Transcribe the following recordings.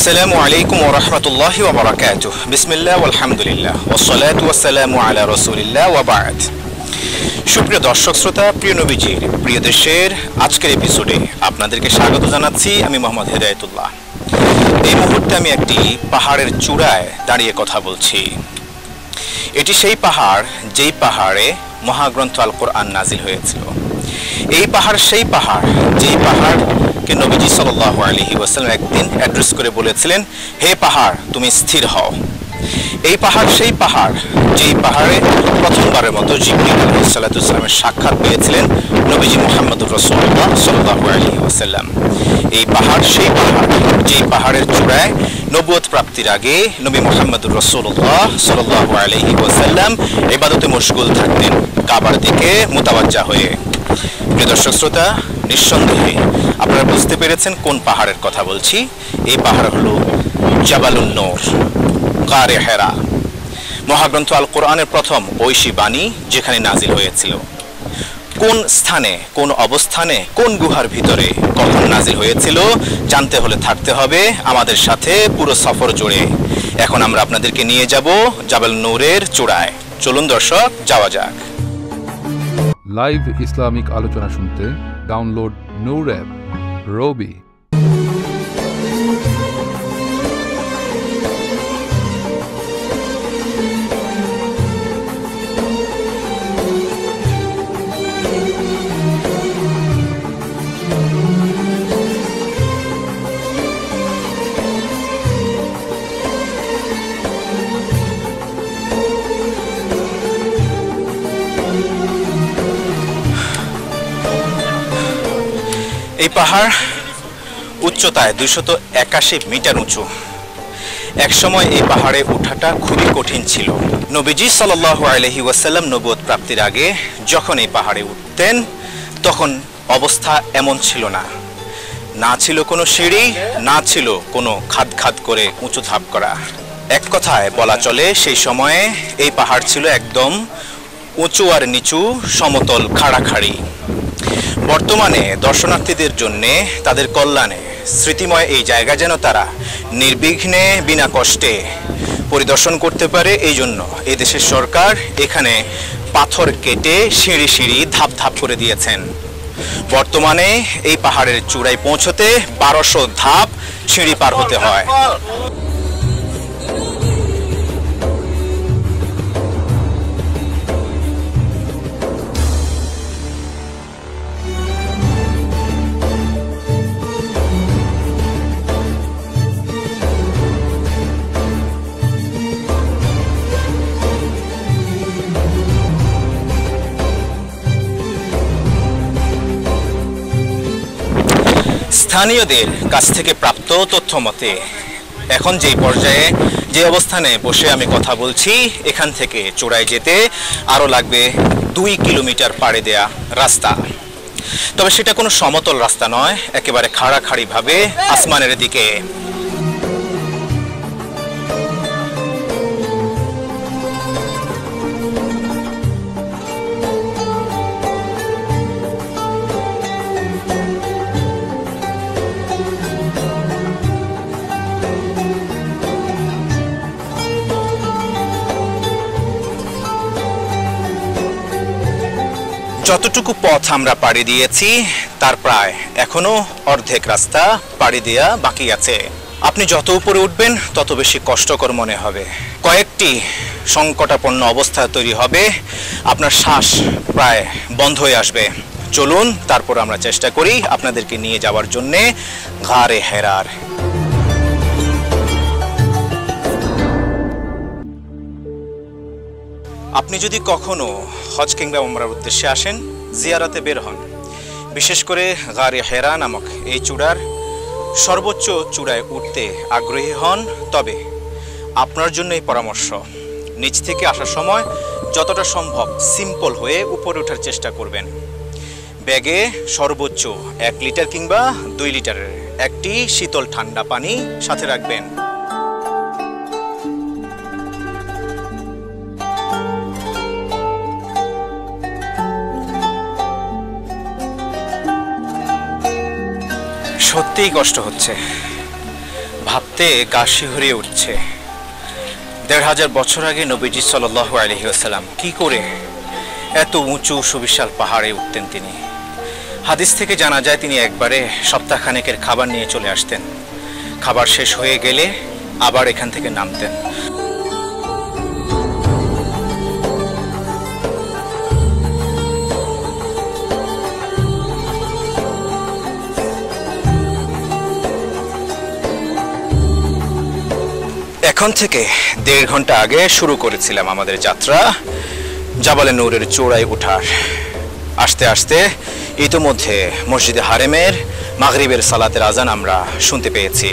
আসসালামু আলাইকুম ওয়া রাহমাতুল্লাহি ওয়া বারাকাতুহু। বিসমিল্লাহ ওয়ালহামদুলিল্লাহ ওয়াসসালাতু ওয়াসসালামু আলা রাসূলিল্লাহ ওয়া বা'দ। সুপ্রিয় দর্শক শ্রোতা, প্রিয় নবীজির প্রিয় দেশের আজকের এপিসোডে আপনাদেরকে স্বাগত জানাচ্ছি। আমি মোহাম্মদ হেদায়েতুল্লাহ। এই মুহূর্তে আমি একটি পাহাড়ের চূড়ায় দাঁড়িয়ে কথা বলছি। এটি সেই পাহাড় যেই পাহাড়ে মহাগ্রন্থ আল কোরআন নাজিল হয়েছিল। এই পাহাড় সেই পাহাড় যেই পাহাড়কে নবীজি সাল্লাল্লাহু আলাইহি ওয়াসাল্লাম একদিন অ্যাড্রেস করে বলেছিলেন, হে পাহাড় তুমি স্থির হও। এই পাহাড় সেই পাহাড় যেই পাহাড়ে প্রথমবারের মতো জিবরীল আলাইহিস সালাতু ওয়াস সালামের সাক্ষাৎ পেয়েছিলেন নবীজি মুহাম্মদুর রাসূলুল্লাহ সাল্লাল্লাহু আলাইহি ওয়াসাল্লাম। এই পাহাড় সেই পাহাড় যেই পাহাড়ের চূড়ায় নবুয়ত প্রাপ্তির আগে নবী মুহাম্মদুর রাসূলুল্লাহ সাল্লাল্লাহু আলাইহি ওয়াসাল্লাম ইবাদতে মশগুল থাকতেন, কাবার দিকে মুতাওয়াজ্জা হয়ে। প্রিয় দর্শক শ্রোতা, নিঃসন্দেহে আপনারা বুঝতে পেরেছেন কোন পাহাড়ের কথা বলছি। এই পাহাড় হলো জাবালুন নূর, গারে হেরা। মহাগ্রন্থ আল কোরআনের প্রথম ঐশী বাণী যেখানে নাজিল হয়েছিল। কোন স্থানে, কোন অবস্থানে, কোন গুহার ভিতরে, কখন নাজিল হয়েছিল জানতে হলে থাকতে হবে আমাদের সাথে পুরো সফর জুড়ে। এখন আমরা আপনাদেরকে নিয়ে যাব জাবাল নূরের চূড়ায়। চলুন দর্শক, যাওয়া যাক। লাইভ ইসলামিক আলোচনা শুনতে ডাউনলোড নূর অ্যাপ, রবি। এই পাহাড় উচ্চতায় 281 মিটার উঁচু। একসময় এই পাহাড়ে ওঠাটা খুবই কঠিন ছিল। নবীজি সাল্লাল্লাহু আলাইহি ওয়াসাল্লাম নবুয়ত প্রাপ্তির আগে যখন এই পাহাড়ে উঠতেন তখন অবস্থা এমন ছিল না। না ছিল কোনো সিঁড়ি, না ছিল কোনো খাদ খাদ করে উঁচু ধাপ করা। এক কথায় বলা চলে সেই সময়ে এই পাহাড় ছিল একদম উঁচু আর নিচু, সমতল, খাড়াখাড়ি। বর্তমানে দর্শনার্থীদের জন্য, তাদের কল্যাণে স্মৃতিময় এই জায়গা যেন তারা নির্বিঘ্নে বিনা কষ্টে পরিদর্শন করতে পারে, এই জন্য এই দেশের সরকার এখানে পাথর কেটে সিঁড়ি সিঁড়ি ধাপ ধাপ করে দিয়েছেন। বর্তমানে এই পাহাড়ের চূড়ায় পৌঁছতে 1200 ধাপ সিঁড়ি পার হতে হয়। স্থানীয়দের কাছ থেকে প্রাপ্ত তথ্য মতে এখন যেই পর্যায়ে, যে অবস্থানে বসে আমি কথা বলছি, এখান থেকে চূড়ায় যেতে আরও লাগবে 2 কিলোমিটার পাড়ি দেয়া রাস্তা। তবে সেটা কোনো সমতল রাস্তা নয়, একেবারে খাড়াখাড়িভাবে আসমানের দিকে। যতটুকু পথ আমরা পাড়ি দিয়েছি তার প্রায় এখনো অর্ধেক রাস্তা পাড়ি দেয়া বাকি আছে। আপনি যত উপরে উঠবেন তত বেশি কষ্টকর মনে হবে। কয়েকটি সংকটাপন্ন অবস্থা তৈরি হবে, আপনার শ্বাস প্রায় বন্ধ হয়ে আসবে। চলুন তারপর আমরা চেষ্টা করি আপনাদেরকে নিয়ে যাওয়ার জন্যে গারে হেরার। আপনি যদি কখনো হজ কিংবা উমরার উদ্দেশ্যে আসেন, জিয়ারতে বের হন, বিশেষ করে গারে হেরা নামক এই চূড়ার সর্বোচ্চ চূড়ায় উঠতে আগ্রহী হন, তবে আপনার জন্য এই পরামর্শ, নিচ থেকে আসার সময় যতটা সম্ভব সিম্পল হয়ে উপরে ওঠার চেষ্টা করবেন। ব্যাগে সর্বোচ্চ 1 লিটার কিংবা 2 লিটারের একটি শীতল ঠান্ডা পানি সাথে রাখবেন। সত্যিই কষ্ট হচ্ছে। ভাবতে কথাতে গা শিহরে উঠছে। ১৫০০ বছর আগে নবীজি সাল্লাল্লাহু আলাইহি ওয়াসাল্লাম কি করে এত উঁচু সুবিশাল পাহাড়ে উঠতেন তিনি? হাদিস থেকে জানা যায় তিনি একবারে সপ্তাহখানেকের খাবার নিয়ে চলে আসতেন। খাবার শেষ হয়ে গেলে আবার এখান থেকে নামতেন। এখন থেকে ১.৫ ঘন্টা আগে শুরু করেছিলাম আমাদের যাত্রা জাবালে নূরের চূড়ায় ওঠার। আস্তে আস্তে ইতোমধ্যে মসজিদে হারেমের মাগরিবের সালাতের আজান আমরা শুনতে পেয়েছি।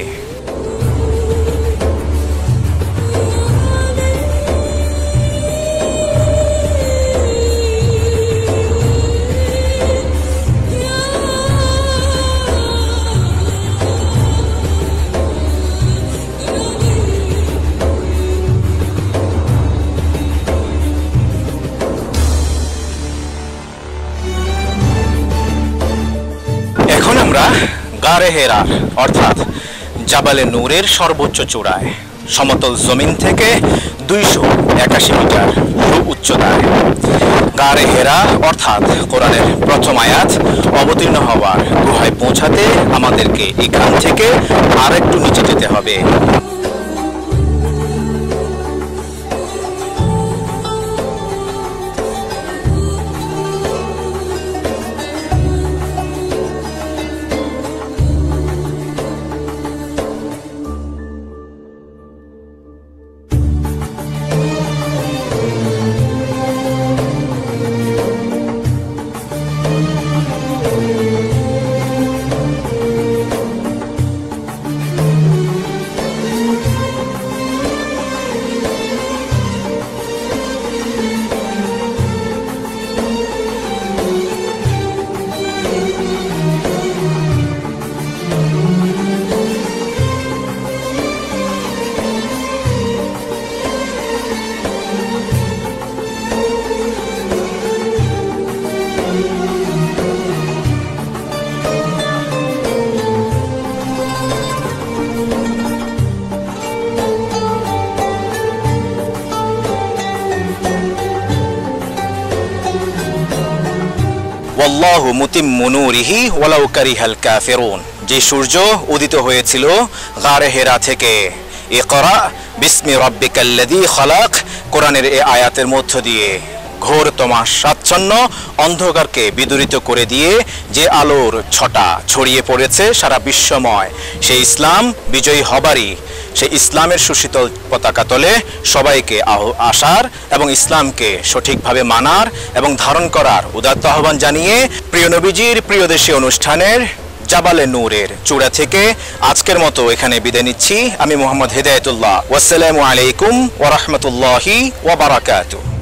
গারে হেরা অর্থাৎ জাবালে নূরের সর্বোচ্চ চূড়ায়, সমতল জমিন থেকে ২৮১ মিটার উচ্চতায়। গারে হেরা অর্থাৎ কোরআনের প্রথম আয়াত অবতীর্ণ হওয়ার গুহায় পৌঁছাতে আমাদেরকে এখান থেকে আরেকটু নিচে যেতে হবে। ওয়াল্লাহু মুতিম্মু নূরিহি ওয়ালাউ কারিহাল কাফিরুন। যে সূর্য উদিত হয়েছিল গারে হেরা থেকে, ইকরা বিসমি রাব্বিকাল্লাযী খালাক, কোরআনের এই আয়াতের মধ্য দিয়ে ঘোর তমসাচ্ছন্ন অন্ধকারকে বিদূরিত করে দিয়ে যে আলোর ছটা ছড়িয়ে পড়েছে সারা বিশ্বময়, সেই ইসলাম বিজয়ী হবারই, সেই ইসলামের সুশীতল পতাকা তলে সবাইকে আসার এবং ইসলামকে সঠিকভাবে মানার এবং ধারণ করার উদাত্ত আহ্বান জানিয়ে প্রিয় নবীজির প্রিয় দেশে অনুষ্ঠানের জাবালে নূরের চূড়া থেকে আজকের মতো এখানে বিদায় নিচ্ছি। আমি মোহাম্মদ হেদায়েতুল্লাহ। ওয়াসসালামু আলাইকুম ওয়া রাহমাতুল্লাহি ওয়া বারাকাতুহু।